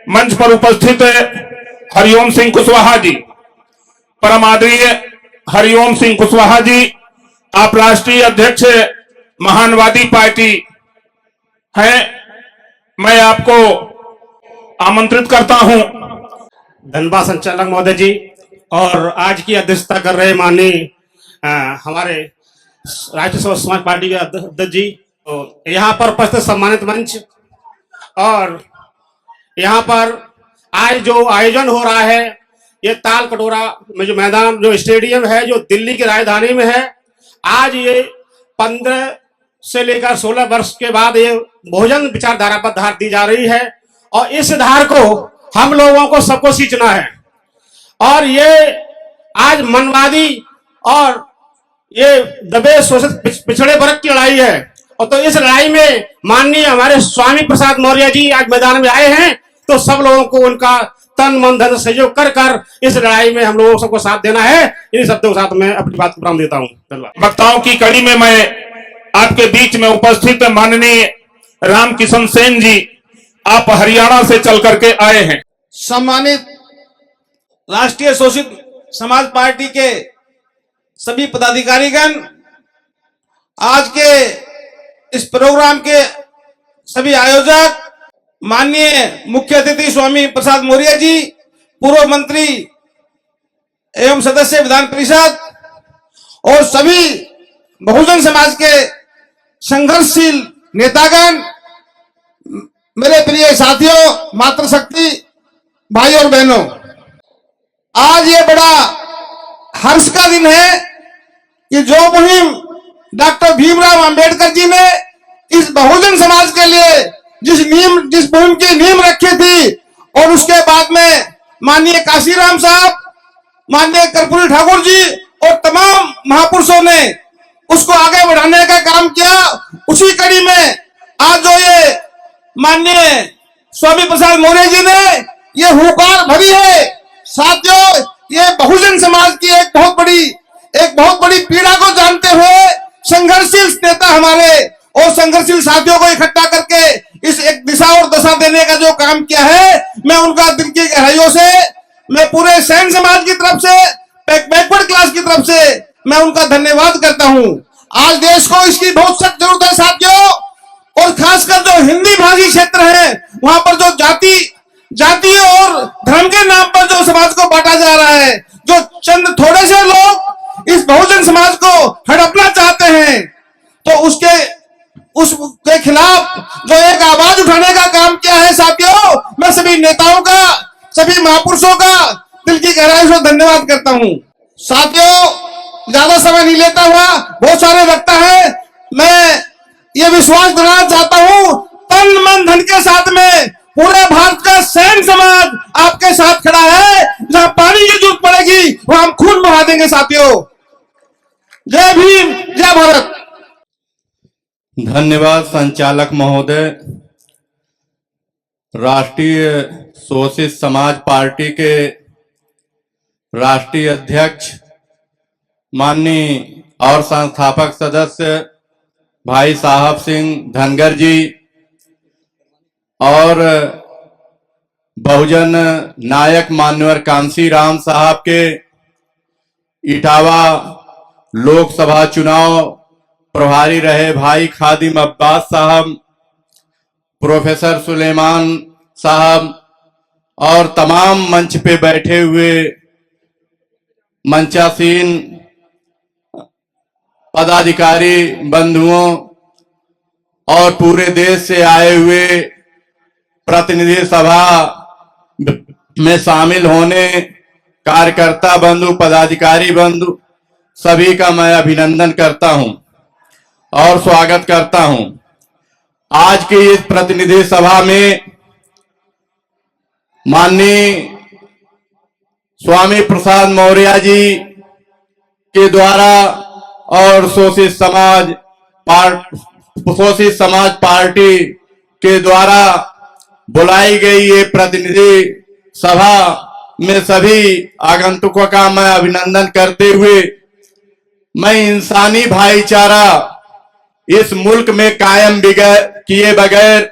मंच पर उपस्थित हरिओम सिंह कुशवाहा जी, परम आदरणीय हरिओम सिंह कुशवाहा जी, आप राष्ट्रीय अध्यक्ष महानवादी पार्टी हैं, मैं आपको आमंत्रित करता हूं। धन्यवाद संचालक महोदय जी। और आज की अध्यक्षता कर रहे माननीय हमारे राष्ट्रीय समाज पार्टी के अध्यक्ष जी, तो यहाँ पर उपस्थित सम्मानित मंच और यहाँ पर आज जो आयोजन हो रहा है, ये ताल कटोरा में जो मैदान, जो स्टेडियम है, जो दिल्ली की राजधानी में है, आज ये 15 से लेकर 16 वर्ष के बाद ये बहुजन विचारधारा पर धार दी जा रही है और इस धार को हम लोगों को सबको सींचना है। और ये आज मनवादी और ये दबे शोषित पिछड़े वर्ग की लड़ाई है, और तो इस लड़ाई में माननीय हमारे स्वामी प्रसाद मौर्य जी आज मैदान में आए हैं, तो सब लोगों को उनका तन मन धन सहयोग कर कर इस लड़ाई में हम लोगों सबको साथ देना है। इन शब्दों के साथ मैं अपनी बात को विराम देता हूं। धन्यवाद। वक्ताओं की कड़ी में मैं आपके बीच में उपस्थित माननीय रामकिशन सेन जी, आप हरियाणा से चल करके आए हैं। सम्मानित राष्ट्रीय शोषित समाज पार्टी के सभी पदाधिकारीगण, आज के इस प्रोग्राम के सभी आयोजक, माननीय मुख्य अतिथि स्वामी प्रसाद मौर्य जी, पूर्व मंत्री एवं सदस्य विधान परिषद और सभी बहुजन समाज के संघर्षशील नेतागण, मेरे प्रिय साथियों, मातृशक्ति भाई और बहनों, आज ये बड़ा हर्ष का दिन है कि जो मुहिम डॉक्टर भीमराव अंबेडकर जी ने इस बहुजन समाज के लिए जिस मुहिम की नींव रखी थी, और उसके बाद में माननीय काशीराम साहब, माननीय कर्पूरी ठाकुर जी और तमाम महापुरुषों ने उसको आगे बढ़ाने का काम किया, उसी कड़ी में आज जो ये माननीय स्वामी प्रसाद मौर्य जी ने ये हुंकार भरी है। साथियों, ये बहुजन समाज की एक बहुत बड़ी पीड़ा को जानते हुए संघर्षशील नेता हमारे और संघर्षशील साथियों को इकट्ठा करके इस एक दिशा और दशा देने का जो काम किया है, मैं उनका दिल की गहराइयों से, मैं पूरे सैन समाज की तरफ से, बैकवर्ड क्लास की तरफ से मैं उनका धन्यवाद करता हूं। आज देश को इसकी बहुत सख्त जरूरत है साथियों, और खासकर जो हिंदी भाषी क्षेत्र है, वहां पर जो जाति और धर्म के नाम पर जो समाज को बांटा जा रहा है, जो चंद थोड़े से लोग इस बहुजन समाज को हड़पना चाहते हैं, तो उसके खिलाफ जो एक आवाज उठाने का काम किया है साथियों, मैं सभी नेताओं का, सभी महापुरुषों का दिल की गहराई से धन्यवाद करता हूं। साथियों, ज्यादा समय नहीं लेता हुआ, बहुत सारे वक्ता है, मैं ये विश्वास दिलाना चाहता हूं, तन मन धन के साथ में पूरे भारत का सैन समाज आपके साथ खड़ा है। जहां पानी की जरूरत पड़ेगी वहां हम खून बहा देंगे साथियों। जय भीम, जय भारत। धन्यवाद संचालक महोदय। राष्ट्रीय शोषित समाज पार्टी के राष्ट्रीय अध्यक्ष माननीय और संस्थापक सदस्य भाई साहब सिंह धनगर जी और बहुजन नायक मान्यवर कांशीराम साहब के इटावा लोकसभा चुनाव प्रभारी रहे भाई खादिम अब्बास साहब, प्रोफेसर सुलेमान साहब और तमाम मंच पे बैठे हुए मंचासीन पदाधिकारी बंधुओं और पूरे देश से आए हुए प्रतिनिधि सभा में शामिल होने कार्यकर्ता बंधु, पदाधिकारी बंधु, सभी का मैं अभिनंदन करता हूं और स्वागत करता हूं। आज की इस प्रतिनिधि सभा में माननीय स्वामी प्रसाद मौर्य जी के द्वारा और शोषित समाज पार्टी के द्वारा बुलाई गई ये प्रतिनिधि सभा में सभी आगंतुकों का मैं अभिनंदन करते हुए, मैं इंसानी भाईचारा इस मुल्क में कायम किए बगैर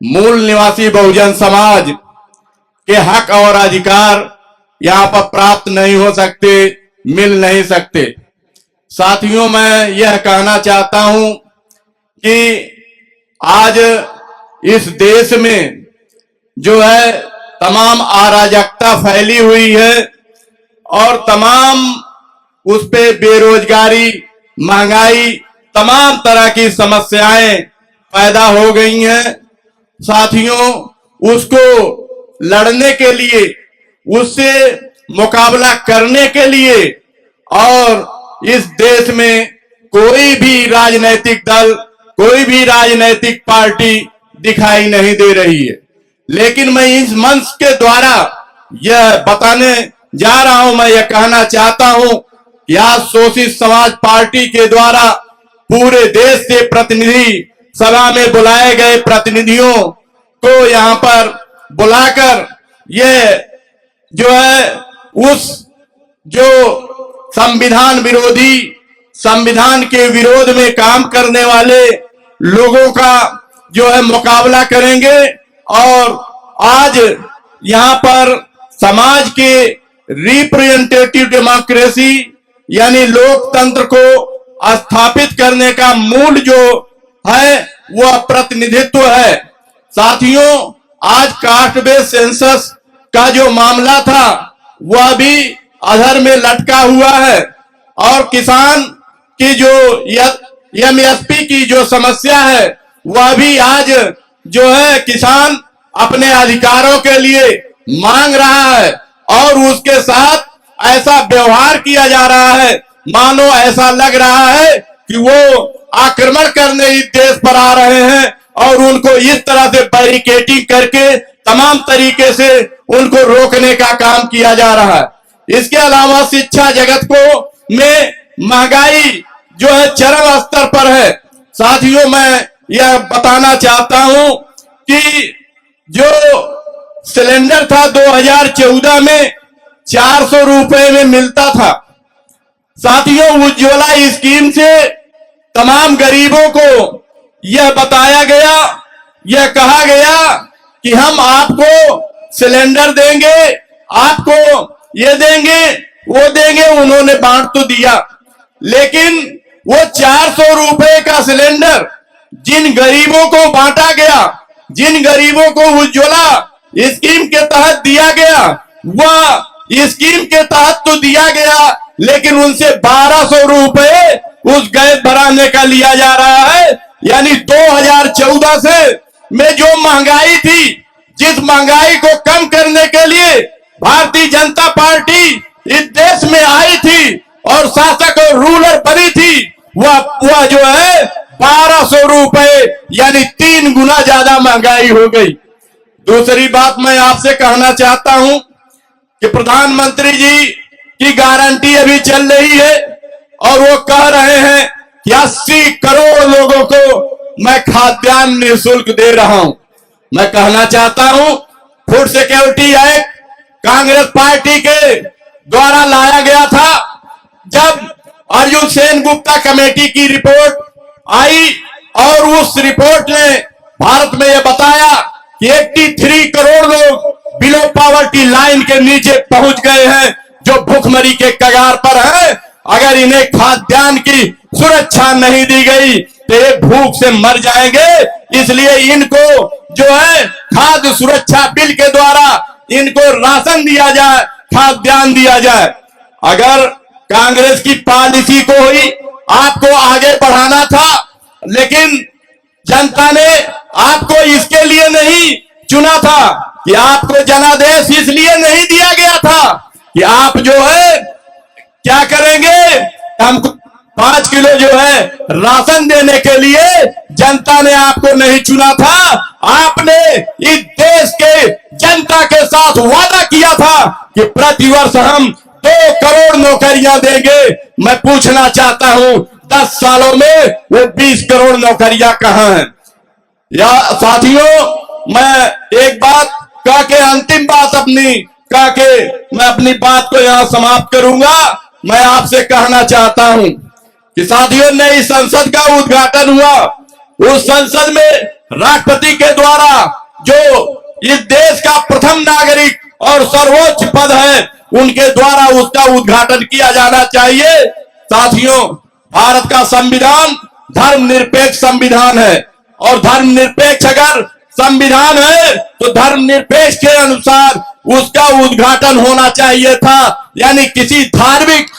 मूल निवासी बहुजन समाज के हक और अधिकार यहाँ पर प्राप्त नहीं हो सकते, मिल नहीं सकते। साथियों, मैं यह कहना चाहता हूं कि आज इस देश में जो है तमाम अराजकता फैली हुई है और तमाम उस पे बेरोजगारी, महंगाई, तमाम तरह की समस्याएं पैदा हो गई हैं। साथियों, उसको लड़ने के लिए, उससे मुकाबला करने के लिए और इस देश में कोई भी राजनीतिक दल, कोई भी राजनीतिक पार्टी दिखाई नहीं दे रही है। लेकिन मैं इस मंच के द्वारा यह बताने जा रहा हूं, मैं यह कहना चाहता हूं कि आज शोषित समाज पार्टी के द्वारा पूरे देश से प्रतिनिधि सभा में बुलाए गए प्रतिनिधियों को यहां पर बुलाकर यह जो है उस जो संविधान विरोधी, संविधान के विरोध में काम करने वाले लोगों का जो है मुकाबला करेंगे। और आज यहां पर समाज के रिप्रेजेंटेटिव डेमोक्रेसी यानी लोकतंत्र को स्थापित करने का मूल जो है वह प्रतिनिधित्व है। साथियों, आज कास्ट बेस्ड सेंसस का जो मामला था वह भी अधर में लटका हुआ है और किसान की जो एमएसपी की जो समस्या है वह भी आज जो है किसान अपने अधिकारों के लिए मांग रहा है और उसके साथ ऐसा व्यवहार किया जा रहा है मानो ऐसा लग रहा है कि वो आक्रमण करने इस देश पर आ रहे हैं और उनको इस तरह से बैरिकेडिंग करके तमाम तरीके से उनको रोकने का काम किया जा रहा है। इसके अलावा शिक्षा जगत को में महंगाई जो है चरम स्तर पर है। साथियों, मैं यह बताना चाहता हूं कि जो सिलेंडर था 2014 में 400 रुपए में मिलता था। साथियों, उज्ज्वला स्कीम से तमाम गरीबों को यह बताया गया, यह कहा गया कि हम आपको सिलेंडर देंगे, आपको ये देंगे, वो देंगे। उन्होंने बांट तो दिया, लेकिन वो 400 रुपए का सिलेंडर जिन गरीबों को बांटा गया, जिन गरीबों को उज्ज्वला स्कीम के तहत दिया गया, वह स्कीम के तहत तो दिया गया, लेकिन उनसे 1200 रुपए उस गैस भराने का लिया जा रहा है। यानी 2014 से में जो महंगाई थी, जिस महंगाई को कम करने के लिए भारतीय जनता पार्टी इस देश में आई थी और शासक और रूलर बनी थी, वह जो है 1200 रुपए यानी 3 गुना ज्यादा महंगाई हो गई। दूसरी बात मैं आपसे कहना चाहता हूं कि प्रधानमंत्री जी की गारंटी अभी चल रही है और वो कह रहे हैं कि 80 करोड़ लोगों को मैं खाद्यान्न निःशुल्क दे रहा हूं। मैं कहना चाहता हूं, food security act Congress party के द्वारा लाया गया था। जब अर्जुन सेन गुप्ता कमेटी की रिपोर्ट आई और उस रिपोर्ट ने भारत में यह बताया कि 83 करोड़ लोग बिलो पॉवर्टी लाइन के नीचे पहुंच गए हैं, जो भूखमरी के कगार पर हैं। अगर इन्हें खाद्यान्न की सुरक्षा नहीं दी गई तो ये भूख से मर जाएंगे। इसलिए इनको जो है खाद्य सुरक्षा बिल के द्वारा इनको राशन दिया जाए, खाद्यान्न दिया जाए। अगर कांग्रेस की पॉलिसी को ही आपको आगे बढ़ाना था, लेकिन जनता ने आपको इसके लिए नहीं चुना था कि आपको जनादेश इसलिए नहीं दिया गया था कि आप जो है क्या करेंगे, हमको 5 किलो जो है राशन देने के लिए जनता ने आपको नहीं चुना था। आपने इस देश के जनता के साथ वादा किया था कि प्रतिवर्ष हम 2 करोड़ नौकरियां देंगे। मैं पूछना चाहता हूं 10 सालों में वो 20 करोड़ नौकरियां कहां हैं? या साथियों, मैं एक बात कह के अंतिम बात अपनी कह के मैं अपनी बात को यहां समाप्त करूंगा। मैं आपसे कहना चाहता हूं कि साथियों, नई संसद का उद्घाटन हुआ। उस संसद में राष्ट्रपति के द्वारा जो इस देश का प्रथम नागरिक और सर्वोच्च पद है, उनके द्वारा उसका उद्घाटन किया जाना चाहिए। साथियों, भारत का संविधान धर्मनिरपेक्ष संविधान है और धर्मनिरपेक्ष अगर संविधान है तो धर्मनिरपेक्ष के अनुसार उसका उद्घाटन होना चाहिए था, यानी किसी धार्मिक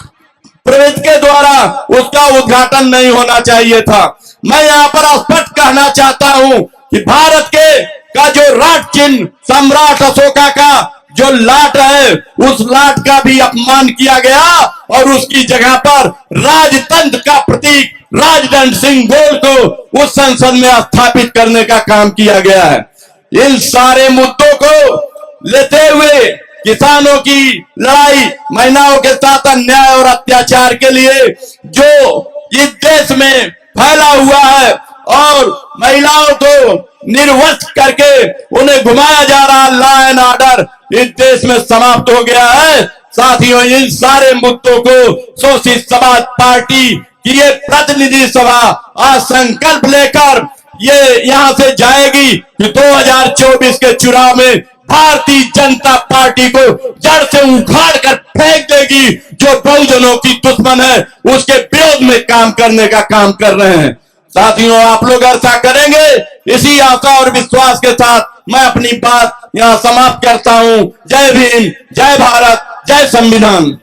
प्रवृत्ति के द्वारा उसका उद्घाटन नहीं होना चाहिए था। मैं यहाँ पर स्पष्ट कहना चाहता हूं कि भारत के का जो राट चिन्ह सम्राट अशोका का जो लाट है, उस लाट का भी अपमान किया गया और उसकी जगह पर राजतंत्र का प्रतीक राजदंड सिंह गोल को उस संसद में स्थापित करने का काम किया गया है। इन सारे मुद्दों को लेते हुए किसानों की लड़ाई, महिलाओं के साथ अन्याय और अत्याचार के लिए जो इस देश में फैला हुआ है और महिलाओं को निर्वस्त्र करके उन्हें घुमाया जा रहा लॉ एंड ऑर्डर इस देश में समाप्त हो गया है। साथियों, इन सारे मुद्दों को शोषित समाज पार्टी की ये प्रतिनिधि सभा आज संकल्प लेकर ये यहां से जाएगी कि 2024 के चुनाव में भारतीय जनता पार्टी को जड़ से उखाड़ कर फेंक देगी। जो बहुजनों की दुश्मन है उसके विरोध में काम करने का काम कर रहे हैं। साथियों, आप लोग ऐसा करेंगे, इसी आशा और विश्वास के साथ मैं अपनी बात यहां समाप्त करता हूं। जय भीम, जय भारत, जय संविधान।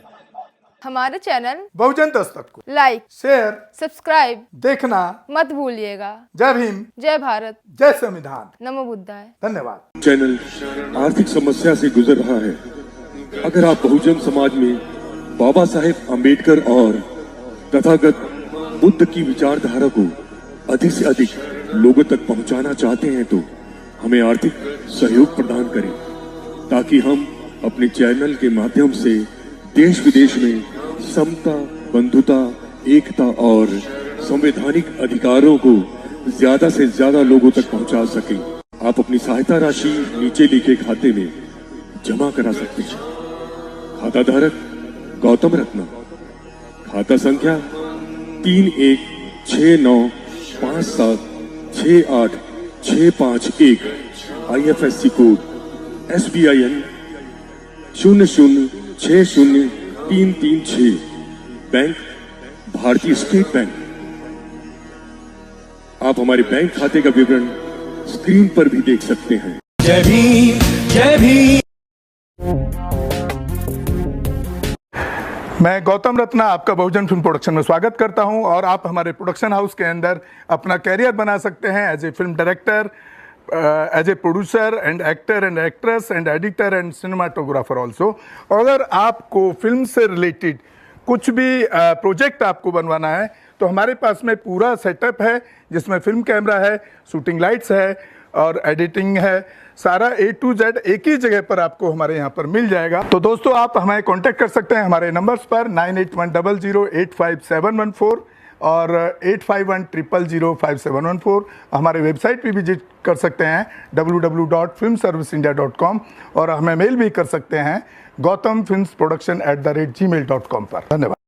हमारे चैनल बहुजन दस्तक को लाइक, शेयर, सब्सक्राइब देखना मत भूलिएगा। जय भीम, जय भारत, जय संविधान। नमो बुद्धाय। धन्यवाद। चैनल आर्थिक समस्या से गुजर रहा है। अगर आप बहुजन समाज में बाबा साहेब अम्बेडकर और तथागत बुद्ध की विचारधारा को अधिक से अधिक लोगों तक पहुंचाना चाहते हैं तो हमें आर्थिक सहयोग प्रदान करें, ताकि हम अपने चैनल के माध्यम से देश विदेश में समता, बंधुता, एकता और संवैधानिक अधिकारों को ज्यादा से ज्यादा लोगों तक पहुंचा सकें। आप अपनी सहायता राशि नीचे लिखे खाते में जमा करा सकते हैं। खाता धारक गौतम रत्ना, खाता संख्या 3169576865 IFSC कोड SBIN 0060336, बैंक भारतीय स्टेट बैंक। आप हमारे बैंक खाते का विवरण स्क्रीन पर भी देख सकते हैं। जय भीम, जय भीम। मैं गौतम रत्ना आपका बहुजन फिल्म प्रोडक्शन में स्वागत करता हूं और आप हमारे प्रोडक्शन हाउस के अंदर अपना कैरियर बना सकते हैं as a film director, as a producer and actor and actress and editor and cinematographer also. अगर आपको फिल्म से रिलेटेड कुछ भी प्रोजेक्ट आपको बनवाना है तो हमारे पास में पूरा सेटअप है, जिसमें फिल्म कैमरा है, शूटिंग लाइट्स है और एडिटिंग है। सारा A to Z एक ही जगह पर आपको हमारे यहाँ पर मिल जाएगा। तो दोस्तों, आप हमें कांटेक्ट कर सकते हैं हमारे नंबर्स पर 9810085714 और 8510005714। हमारे वेबसाइट पे विजिट कर सकते हैं www.filmserviceindia.com और हमें मेल भी कर सकते हैं gautamfilmsproduction@gmail.com पर। धन्यवाद।